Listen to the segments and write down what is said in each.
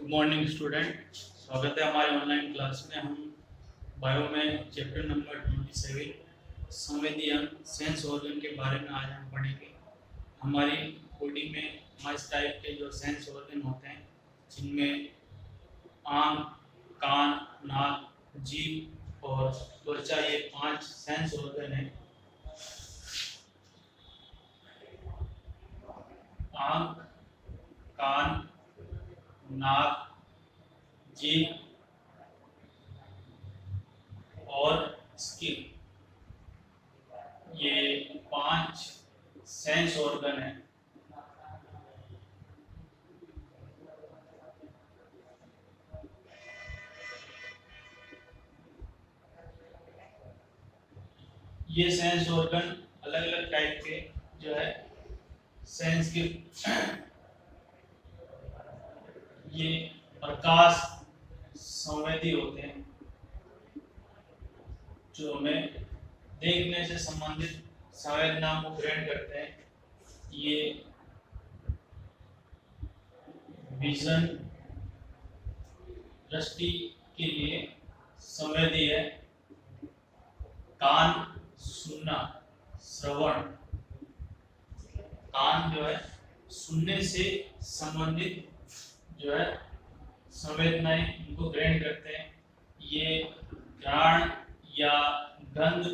Good morning student, स्वागत है हमारे ऑनलाइन क्लास में। हम बायो में चैप्टर नंबर 27 संवेदी अंग सेंस ऑर्गन के बारे में आज हम पढ़ेंगे। हमारी बॉडी में 5 टाइप के जो सेंस ऑर्गन होते हैं, जिनमें आँख, कान, नाक, जीभ और त्वचा, ये 5 सेंस ऑर्गन हैं। आँख, कान, नाक, जीभ और स्किन, ये 5 सेंस ऑर्गन है। ये सेंस ऑर्गन अलग अलग टाइप के जो है सेंस के, ये प्रकाश संवेदी होते हैं, जो हमें देखने से संबंधित संवेदनाओं को ग्रहण करते हैं। ये विजन, दृष्टि के लिए संवेदी है। कान सुनना, श्रवण, कान जो है सुनने से संबंधित जो है संवेदनाएं इनको ग्रहण करते हैं। ये घ्राण या गंध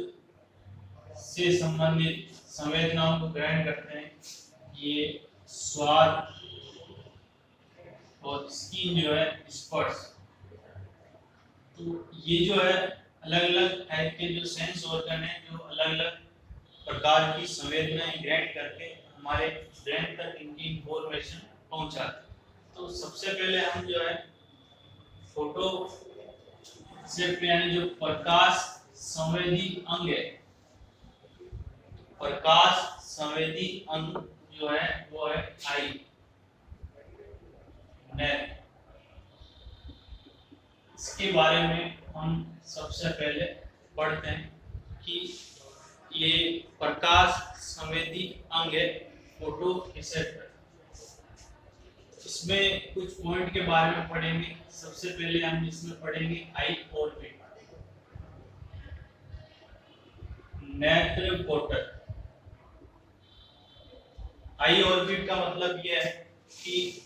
से संबंधित संवेदनाओं को ग्रहण करते हैं। ये स्वाद और स्किन जो है स्पर्श। तो ये जो है अलग अलग टाइप के जो सेंस ऑर्गन है, जो अलग अलग प्रकार की संवेदनाएं ग्रहण करके हमारे ब्रेन तक इनकी इंफॉर्मेशन पहुंचाते हैं। तो सबसे पहले हम जो है फोटो सेप्ट यानी जो प्रकाश संवेदी अंग है, प्रकाश संवेदी अंग जो है वो है आई, नेत्र। इसके बारे में हम सबसे पहले पढ़ते हैं कि ये प्रकाश संवेदी अंग है फोटो रिसेप्टर। इसमें कुछ पॉइंट के बारे में पढ़ेंगे। सबसे पहले हम इसमें पढ़ेंगे आई ऑर्बिट, नेत्र कोटर। आई ऑर्बिट का मतलब यह है कि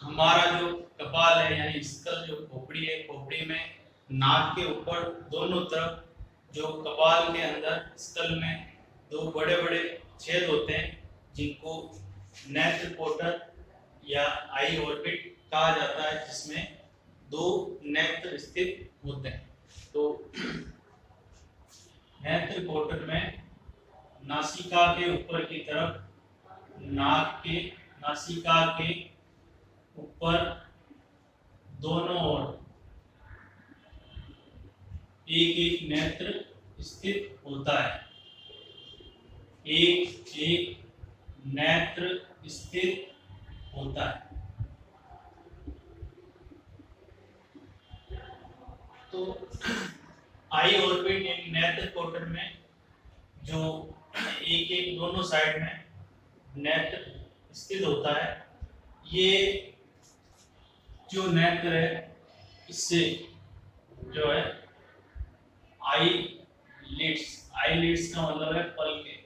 हमारा जो कपाल है यानी स्कल, जो खोपड़ी है, खोपड़ी में नाक के ऊपर दोनों तरफ जो कपाल के अंदर स्कल में 2 बड़े बड़े छेद होते हैं, जिनको नेत्र कोटर या आई ऑर्बिट कहा जाता है, जिसमें 2 नेत्र स्थित होते हैं। तो नेत्र कोटर में नासिका के ऊपर की तरफ, नासिका के ऊपर दोनों ओर एक एक नेत्र स्थित होता है। एक एक नेत्र स्थित होता है। तो आई ऑर्बिट यानी नेत्र कोटर में जो एक एक दोनों साइड में नेत्र स्थित होता है, ये जो नेत्र है इससे जो है आई लिड्स का मतलब है पलके।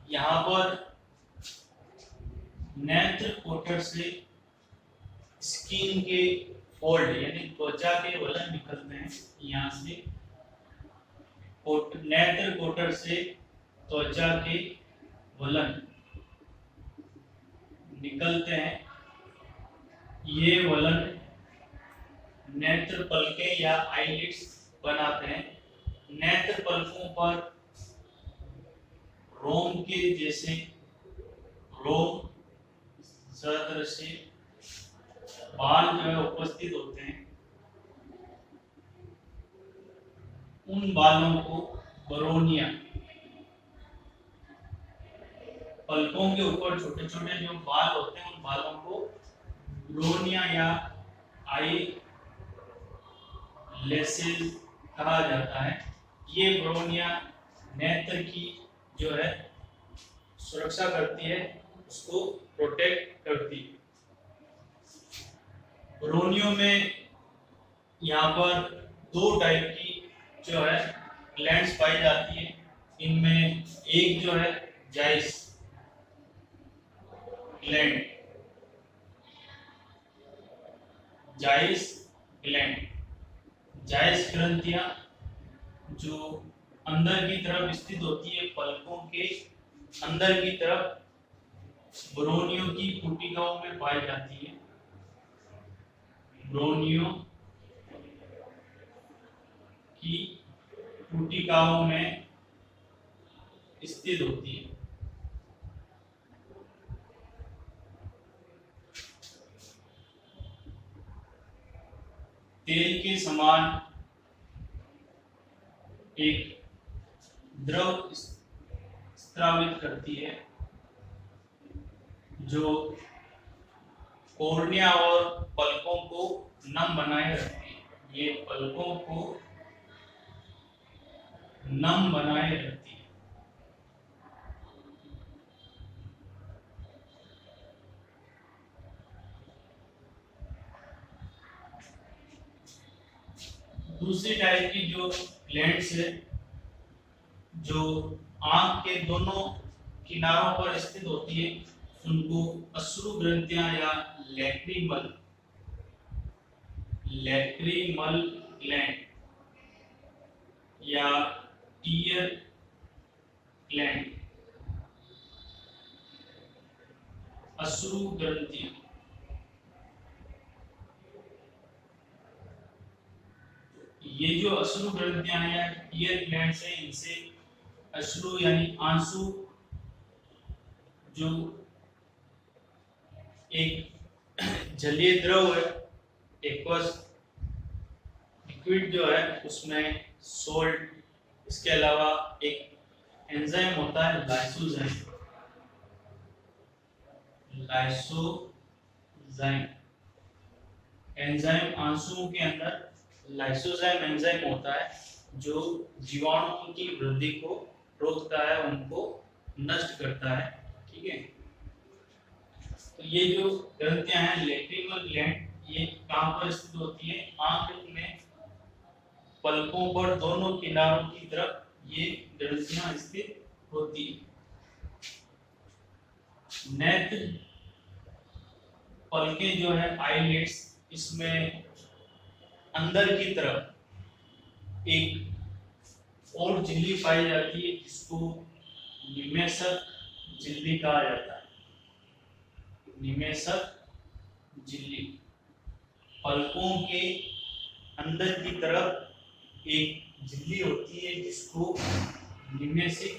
यहाँ पर नेत्र कोटर से स्किन के फोल्ड यानी त्वचा के वलन निकलते हैं। यहाँ से नेत्र कोटर से त्वचा के वलन निकलते हैं। ये वलन नेत्र पलके या आईलिड्स बनाते हैं। नेत्र पलकों पर रोम के जैसे रोम सदृश बाल जो है उपस्थित होते हैं। उन बालों को बरोनिया, पलकों के ऊपर छोटे छोटे जो बाल होते हैं, उन बालों को ब्रोनिया या आई लेसेस कहा जाता है। ये ब्रोनिया नेत्र की जो है सुरक्षा करती है, उसको प्रोटेक्ट करती है। ब्रोनियो में यहाँ पर दो टाइप की जो है ग्लैंड्स पाई जाती है। इनमें एक जो है Zeis gland, Zeis gland, Zeis ग्रंथियां जो अंदर की तरफ स्थित होती है, पलकों के अंदर की तरफ ब्रोनियो की पुटिकाओं में पाई जाती है। ब्रोनियो की पुटिकाओं में स्थित होती है। तेल के समान एक द्रव स्रावित करती है जो कॉर्निया और पलकों को नम बनाए रखती है। ये पलकों को नम बनाए रखती है। दूसरी टाइप की जो ग्लैंड्स है जो आंख के दोनों किनारों पर स्थित होती है, उनको अश्रु ग्रंथियां या लैक्रिमल ग्लैंड या टीयर ग्लैंड, अश्रु ग्रंथियां, ये जो अश्रु ग्रंथियां हैं या टीयर ग्लैंड्स हैं, इनसे अश्रु यानी आंसू जो एक जलीय द्रव है, एक्वस लिक्विड जो है उसमें सोल्ट, इसके अलावा एक एंजाइम होता है लाइसोजाइम। एंजाइम आंसुओं के अंदर लाइसोजाइम एंजाइम होता है जो जीवाणुओं की वृद्धि को रोकता है, उनको नष्ट करता है। ठीक है, तो ये जो ग्रंथियां हैं लैक्रिमल ग्लैंड, ये कहां पर स्थित होती है? आंख में पलकों पर दोनों किनारों की तरफ ये ग्रंथियां स्थित होती है। नेत्र पलकें जो है आईलिड्स, इसमें अंदर की तरफ एक और झिल्ली पाई जाती है जिसको निमेषक झिल्ली कहा जाता है। निमेषक झिल्ली पलकों के अंदर की तरफ एक झिल्ली होती है जिसको निमेषक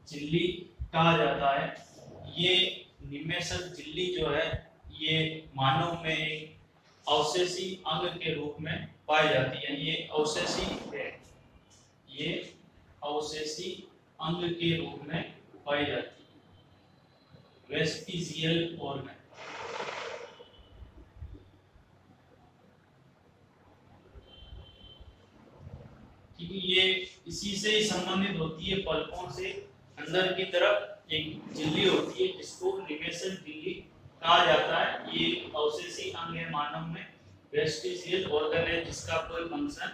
झिल्ली कहा जाता है। ये निमेषक झिल्ली जो है ये मानव में एक अवशेषी अंग के रूप में पाई जाती है। ये अवशेषी है, ये अवशेषी अंग के रूप में पाई जाती है, वेस्टिजियल ऑर्गन। क्योंकि ये इसी से ही संबंधित होती है, पलकों से अंदर की तरफ एक झिल्ली होती है जिसको निमेषक झिल्ली कहा जाता है। ये अवशेषी अंग है मानव में, वेस्टिजियल ऑर्गन है जिसका कोई फंक्शन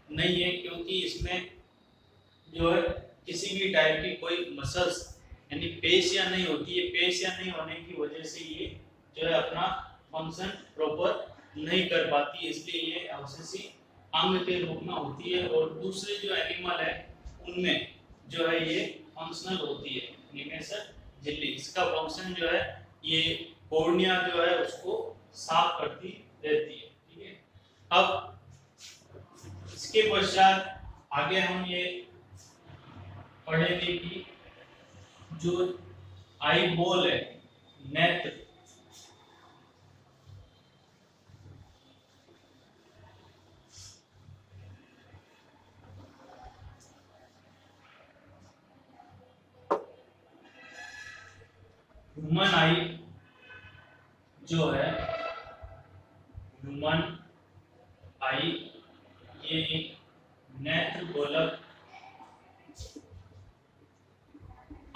नहीं है, क्योंकि इसमें जो है किसी भी टाइप की कोई मसल्स यानी पेशियां नहीं होती है। पेशियां नहीं होने की वजह से ये जो है अपना फंक्शन प्रॉपर नहीं कर पाती, इसलिए ये अवशेषी अंग के रूप में होती है। और दूसरे जो एनिमल है उनमें जो है ये फंक्शनल होती है निमेषक झिल्ली। इसका फंक्शन जो है ये कॉर्निया जो है उसको साफ करती रहती है। ठीक है, अब इसके पश्चात आगे हम ये पढ़ेंगे कि जो आई बॉल है, नेत्र, ह्यूमन आई जो है, ह्यूमन आई ये एक नेत्र गोलक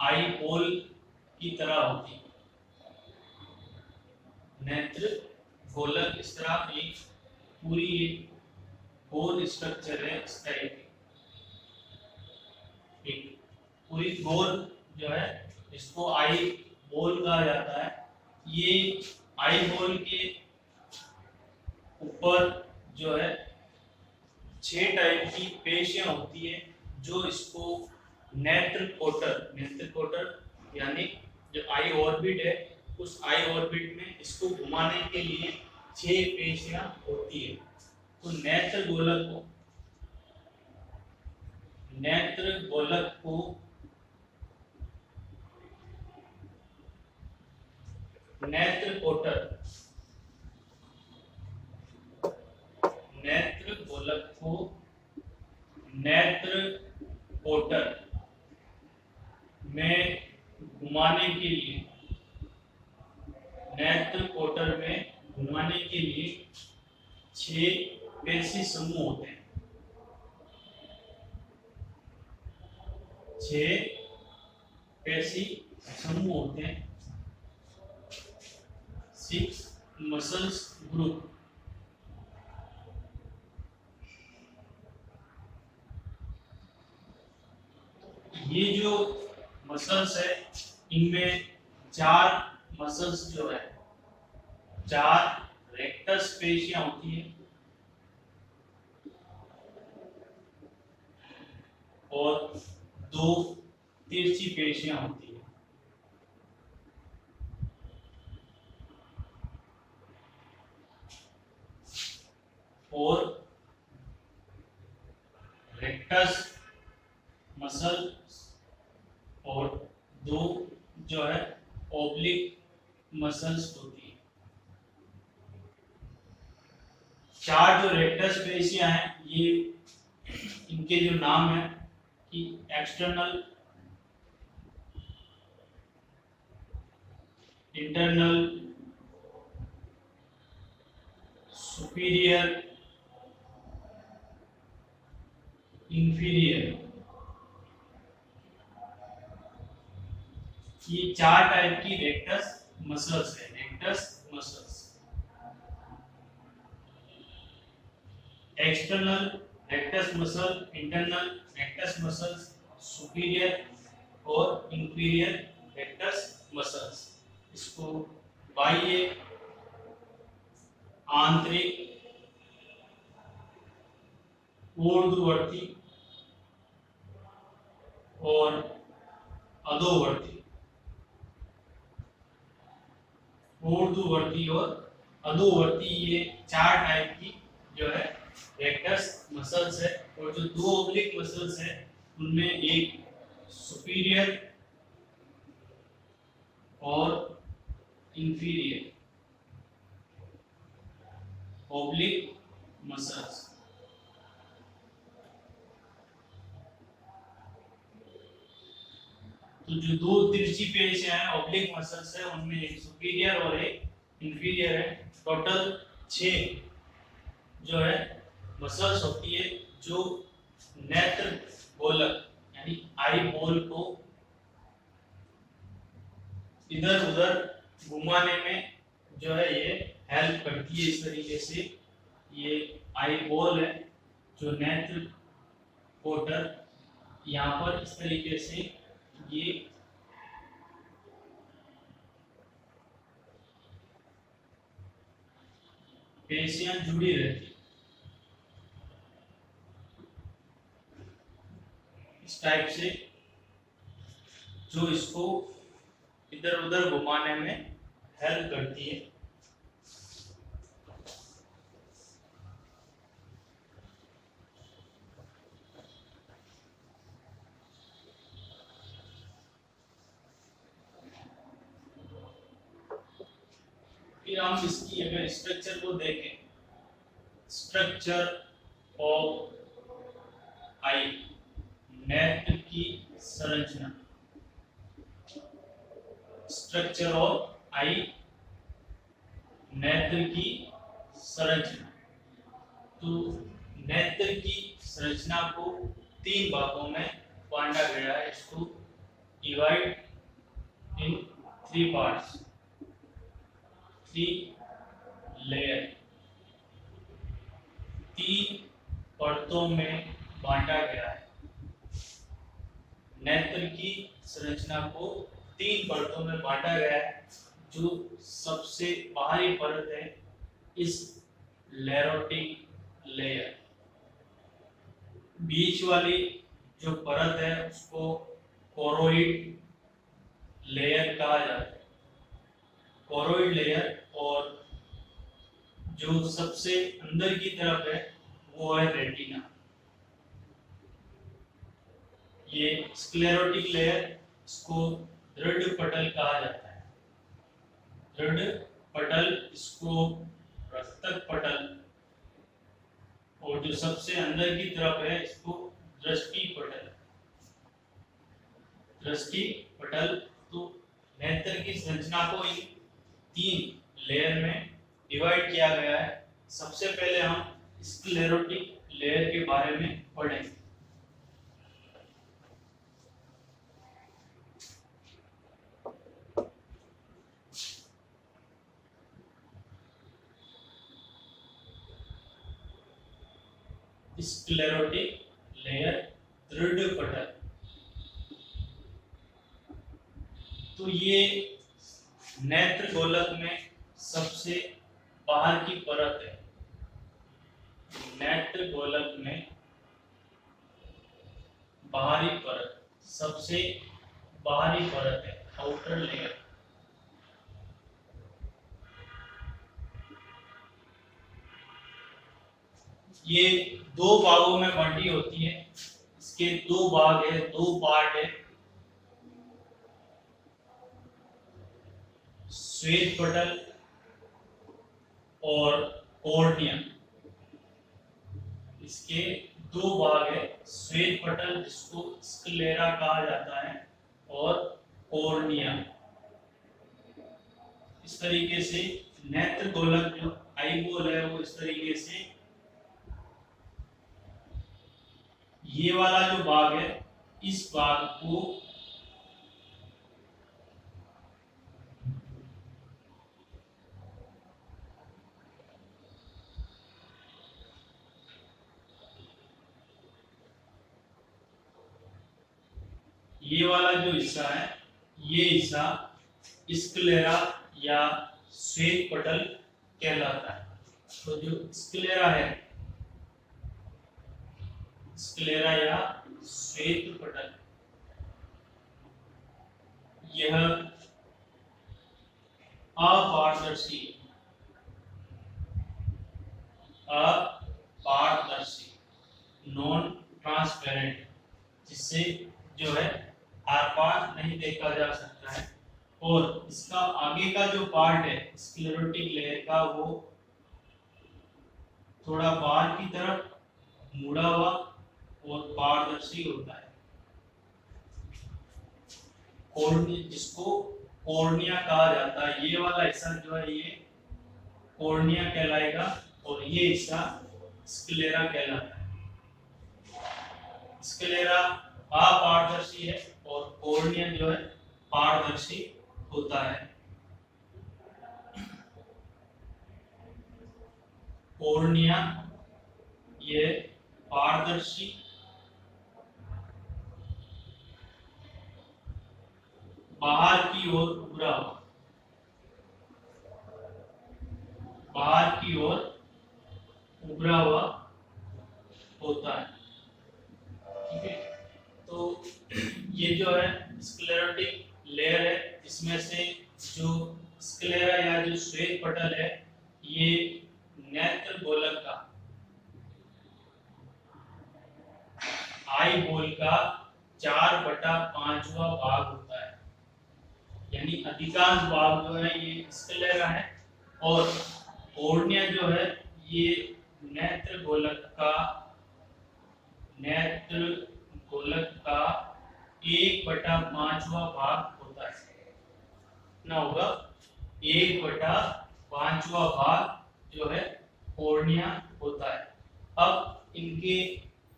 आई बॉल की तरह होती है। नेत्र गोलक इस तरह एक पूरी एक गोल स्ट्रक्चर है इस टाइप की, एक पूरी गोल जो है इसको आई बोल कहा जाता है। ये आई बोल के ऊपर जो है 6 टाइप की पेशियां होती है जो इसको नेत्र कोटर यानी जो आई ऑर्बिट है उस आई ऑर्बिट में इसको घुमाने के लिए 6 पेशियां होती है। तो नेत्र गोलक को नेत्र कोटर में घुमाने के लिए नेत्र कोटर में घुमाने के लिए 6 पेशी समूह होते हैं। 6 पेशी समूह होते हैं। 6 मसल्स ग्रुप। ये जो मसल्स है इनमें 4 मसल्स जो है 4 रेक्टस पेशियां होती है और 2 तिरछी पेशियां होती है। और रेक्टस मसल और 2 जो है ओब्लिक मसल्स होती है। 4 जो रेक्टस पेशियां हैं ये इनके जो नाम है कि एक्सटर्नल, इंटरनल, सुपीरियर, इंफीरियर। ये 4 टाइप की रेक्टस मसल्स है। Rectus muscles external rectus muscle, internal rectus muscles, superior और इंफीरियर रेक्टस मसल्स। इसको बाह्य, आंतरिक, ऊर्ध्ववर्ती और अधोवर्ती, ऊर्ध्ववर्ती और अधोवर्ती, ये 4 टाइप की जो है रेक्टस मसल्स है। और जो 2 ओब्लिक मसल्स है उनमें एक सुपीरियर और इंफीरियर ओब्लिक मसल्स। तो जो 2 तिरछी पेशियां हैं ओब्लिक मसल्स है उनमें एक सुपीरियर और एक इंफीरियर है। टोटल 6 जो है मसल्स होती है जो नेत्र गोलक यानी आई बॉल को इधर उधर घुमाने में जो है ये हेल्प करती है। इस तरीके से ये आई बॉल है जो नेत्र कोटर, यहाँ पर इस तरीके से ये पेशियां जुड़ी रहती है इस टाइप से, जो इसको इधर उधर घुमाने में हेल्प करती है। फिर हम इसकी अगर स्ट्रक्चर को देखें, स्ट्रक्चर ऑफ आई, नेत्र की संरचना, स्ट्रक्चर ऑफ आई नेत्र की संरचना। तो नेत्र की संरचना को 3 भागों में बांटा गया है। इसको डिवाइड इन 3 पार्ट्स, 3 लेयर 3 परतों में बांटा गया है। नेत्र की संरचना को 3 परतों में बांटा गया है। जो सबसे बाहरी परत है इस लेरोटिक लेयर, बीच वाली जो परत है उसको कोरोइड लेयर कहा जाता है, कोरोइड लेयर। और जो सबसे अंदर की तरफ है वो है रेटिना। ये स्क्लेरोटिक लेयर, इसको दृढ़ पटल कहा जाता है। दृढ़ पटल, इसको रक्तक पटल, और जो सबसे अंदर की तरफ है इसको दृष्टि पटल। दृष्टि पटल। तो नेत्र की संरचना को इन 3 लेयर में डिवाइड किया गया है। सबसे पहले हम स्क्लेरोटिक लेयर के बारे में पढ़ेंगे। स्क्लेरोटिक लेयर, दृढ़ पटल। तो ये नेत्र गोलक में सबसे बाहर की परत है। नेत्र गोलक में बाहरी परत, सबसे बाहरी परत है, आउटर लेयर। ये 2 भागों में बांटी होती है। इसके 2 भाग है, 2 पार्ट है। श्वेत पटल और कॉर्निया। इसके 2 भाग है, श्वेत पटल जिसको स्क्लेरा कहा जाता है और कॉर्निया। इस तरीके से नेत्र गोलक जो आईबॉल है वो इस तरीके से, ये वाला जो भाग है इस भाग को ये वाला जो हिस्सा है, ये हिस्सा स्क्लेरा या श्वेत पटल कहलाता है। तो जो स्क्लेरा है, स्क्लेरा या श्वेत पटल, यह अपारदर्शी, नॉन ट्रांसपेरेंट, जिससे जो है आर पार नहीं देखा जा सकता है। और इसका आगे का जो पार्ट है स्क्लेरोटिक लेयर का, वो थोड़ा बाहर की तरफ मुड़ा हुआ और पारदर्शी होता है। कॉर्निया, जिसको कॉर्निया कहा जाता है। ये वाला हिस्सा जो है ये कॉर्निया कहलाएगा और ये हिस्सा स्क्लेरा कहलाता है। स्क्लेरा अपारदर्शी है और कॉर्निया जो है पारदर्शी होता है। कॉर्निया ये पारदर्शी, बाहर की ओर उभरा हुआ, बाहर की ओर उभरा हुआ होता है। ठीक है, तो ये जो है स्क्लेरोटिक लेयर है। इसमें से जो स्क्लेरा या जो श्वेत पटल है, ये नेत्र गोलक का, आई बॉल का 4/5वां भाग होता है। यानी अधिकांश भाग जो है ये स्क्लेरा है और कॉर्निया जो है ये नेत्र गोलक का 1/5वां भाग होता है। ना होगा 1/5वां भाग जो है कॉर्निया होता है। अब इनके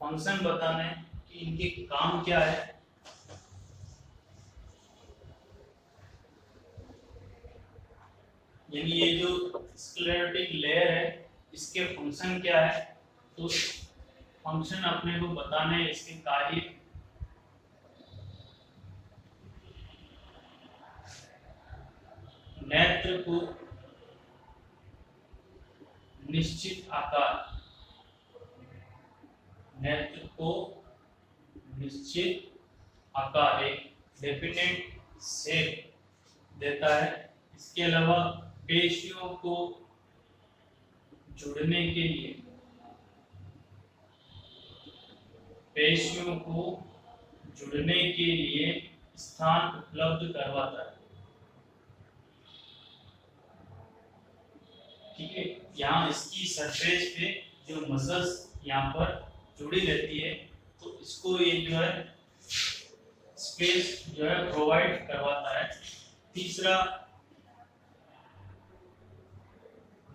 फंक्शन बताना है कि इनके काम क्या है। यानी ये जो स्क्लेरोटिक लेयर है इसके फंक्शन क्या है, तो फंक्शन अपने को बताना है, इसके कार्य नेत्र को निश्चित आकार, नेत्र को निश्चित आकार, एक डेफिनेट शेप देता है। इसके अलावा पेशियों को जुड़ने के लिए, पेशियों को जुड़ने के लिए स्थान उपलब्ध करवाता है। ठीक है, यहाँ इसकी सरफेस पे जो मसल्स यहाँ पर जुड़ी रहती है, तो इसको ये जो है स्पेस जो है प्रोवाइड करवाता है। तीसरा,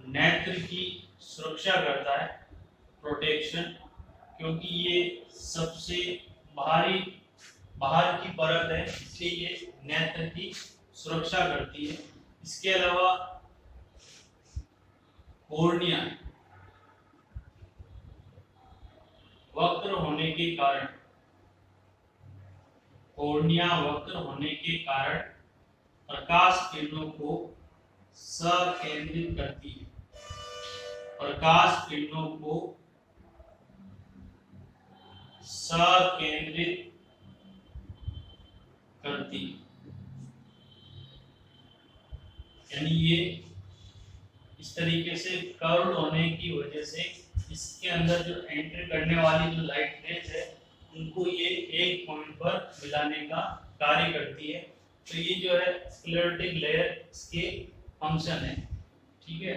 नेत्र की सुरक्षा करता है, प्रोटेक्शन, क्योंकि ये सबसे बाहर की परत है, इसलिए ये नेत्र की सुरक्षा करती है। इसके अलावा कॉर्निया वक्र होने के कारण, कॉर्निया वक्र होने के कारण प्रकाश किरणों को सकेंद्रित करती है, प्रकाश किरणों को सकेंद्रित करती है। यानी ये इस तरीके से कर्व्ड होने की वजह से इसके अंदर जो एंटर करने वाली जो लाइट रेज है उनको ये एक पॉइंट पर मिलाने का कार्य करती है। तो ये जो है स्क्लेरोटिक लेयर इसके फंक्शन है। ठीक है।